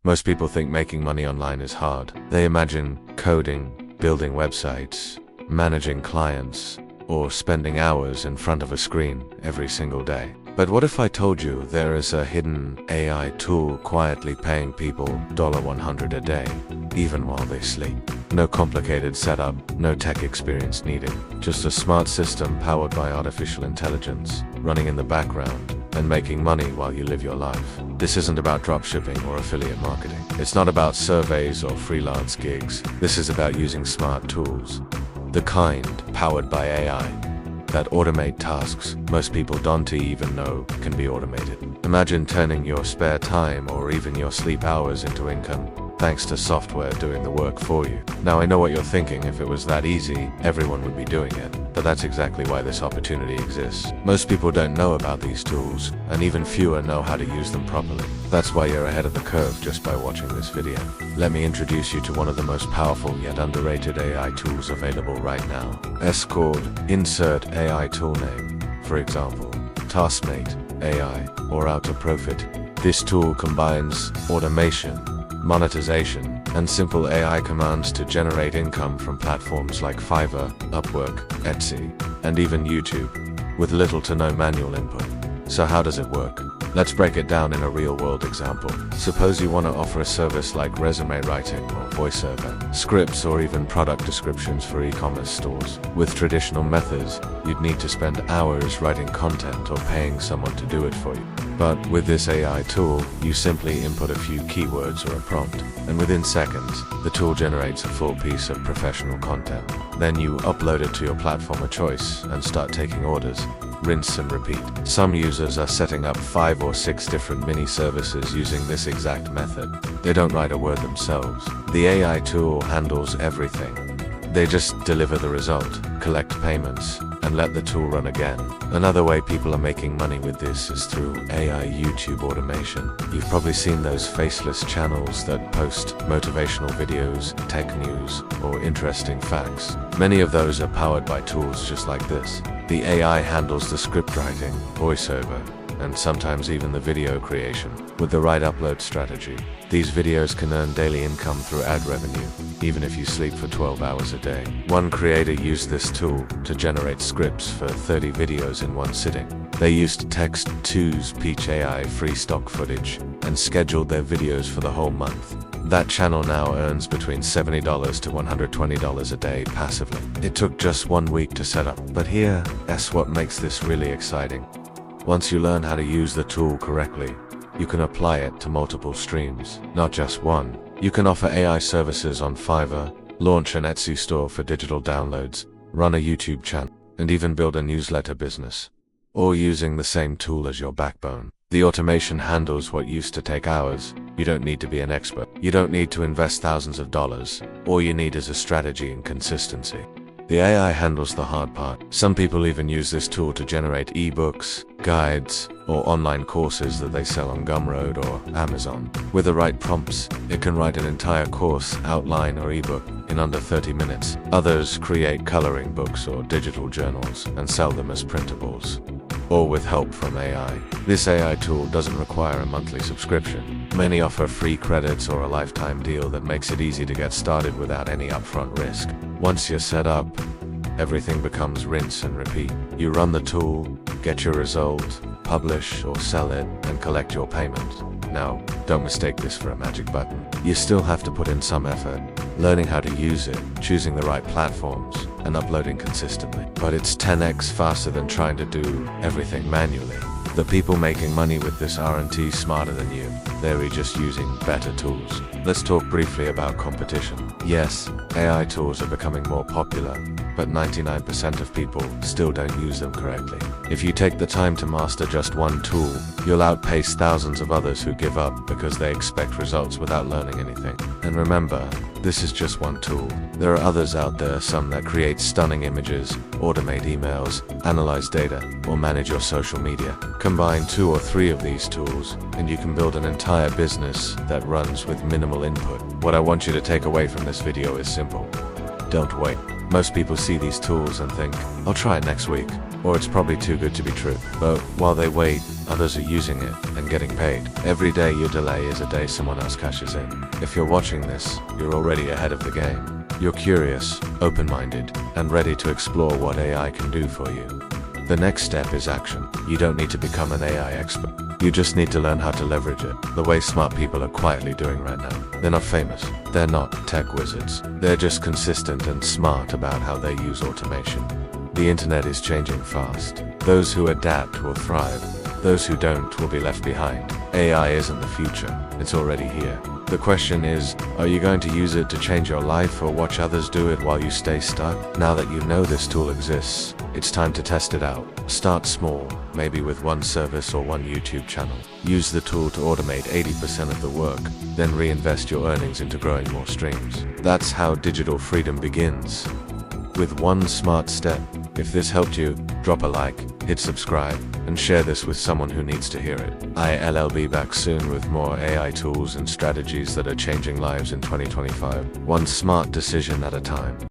Most people think making money online is hard. They imagine coding, building websites, managing clients, or spending hours in front of a screen every single day. But what if I told you there is a hidden AI tool quietly paying people $100 a day, even while they sleep? No complicated setup, no tech experience needed, just a smart system powered by artificial intelligence, running in the background, and making money while you live your life. This isn't about dropshipping or affiliate marketing. It's not about surveys or freelance gigs. This is about using smart tools, the kind powered by AI, that automate tasks most people don't even know can be automated. Imagine turning your spare time or even your sleep hours into income, thanks to software doing the work for you. Now I know what you're thinking. If it was that easy, everyone would be doing it. But that's exactly why this opportunity exists. Most people don't know about these tools, and even fewer know how to use them properly. That's why you're ahead of the curve just by watching this video. Let me introduce you to one of the most powerful yet underrated AI tools available right now. It's called Insert AI Tool Name. For example, Taskmate AI or Out-to-Profit. This tool combines automation, monetization, and simple AI commands to generate income from platforms like Fiverr, Upwork, Etsy, and even YouTube, with little to no manual input. So how does it work? Let's break it down in a real-world example. Suppose you want to offer a service like resume writing or voiceover, scripts, or even product descriptions for e-commerce stores. With traditional methods, you'd need to spend hours writing content or paying someone to do it for you. But with this AI tool, you simply input a few keywords or a prompt, and within seconds, the tool generates a full piece of professional content. Then you upload it to your platform of choice and start taking orders. Rinse and repeat. Some users are setting up 5 or 6 different mini services using this exact method. They don't write a word themselves. The AI tool handles everything. They just deliver the result, collect payments, and let the tool run again. Another way people are making money with this is through AI YouTube automation. You've probably seen those faceless channels that post motivational videos, tech news, or interesting facts. Many of those are powered by tools just like this. The AI handles the script writing, voiceover, and sometimes even the video creation. With the right upload strategy, these videos can earn daily income through ad revenue, even if you sleep for 12 hours a day. One creator used this tool to generate scripts for 30 videos in one sitting. They used Text2's Peach AI free stock footage and scheduled their videos for the whole month. That channel now earns between $70 to $120 a day passively. It took just 1 week to set up, but here's what makes this really exciting. Once you learn how to use the tool correctly, you can apply it to multiple streams, not just one. You can offer AI services on Fiverr, launch an Etsy store for digital downloads, run a YouTube channel, and even build a newsletter business, all using the same tool as your backbone. The automation handles what used to take hours. You don't need to be an expert. You don't need to invest thousands of dollars. All you need is a strategy and consistency. The AI handles the hard part. Some people even use this tool to generate ebooks, guides, or online courses that they sell on Gumroad or Amazon. With the right prompts, it can write an entire course, outline, or ebook in under 30 minutes. Others create coloring books or digital journals and sell them as printables, all with help from AI. This AI tool doesn't require a monthly subscription. Many offer free credits or a lifetime deal that makes it easy to get started without any upfront risk. Once you're set up, everything becomes rinse and repeat. You run the tool, get your result, publish or sell it, and collect your payment. Now, don't mistake this for a magic button. You still have to put in some effort, learning how to use it, choosing the right platforms, and uploading consistently. But it's 10x faster than trying to do everything manually. The people making money with this aren't smarter than you. They're just using better tools. Let's talk briefly about competition. Yes, AI tools are becoming more popular, but 99% of people still don't use them correctly. If you take the time to master just one tool, you'll outpace thousands of others who give up because they expect results without learning anything. And remember, this is just one tool. There are others out there, some that create stunning images, automate emails, analyze data, or manage your social media. Combine 2 or 3 of these tools, and you can build an entire business that runs with minimal input. What I want you to take away from this video is simple. Don't wait. Most people see these tools and think, I'll try it next week. or it's probably too good to be true. But while they wait, others are using it and getting paid. Every day you delay is a day someone else cashes in. If you're watching this, you're already ahead of the game. You're curious, open-minded, and ready to explore what AI can do for you. The next step is action. You don't need to become an AI expert. You just need to learn how to leverage it, the way smart people are quietly doing right now. They're not famous. They're not tech wizards. They're just consistent and smart about how they use automation. The internet is changing fast. Those who adapt will thrive. Those who don't will be left behind. AI isn't the future. It's already here. The question is, are you going to use it to change your life or watch others do it while you stay stuck? Now that you know this tool exists, it's time to test it out. Start small, maybe with one service or one YouTube channel. Use the tool to automate 80% of the work, then reinvest your earnings into growing more streams. That's how digital freedom begins. With one smart step. If this helped you, drop a like, hit subscribe, and share this with someone who needs to hear it. I'll be back soon with more AI tools and strategies that are changing lives in 2025, one smart decision at a time.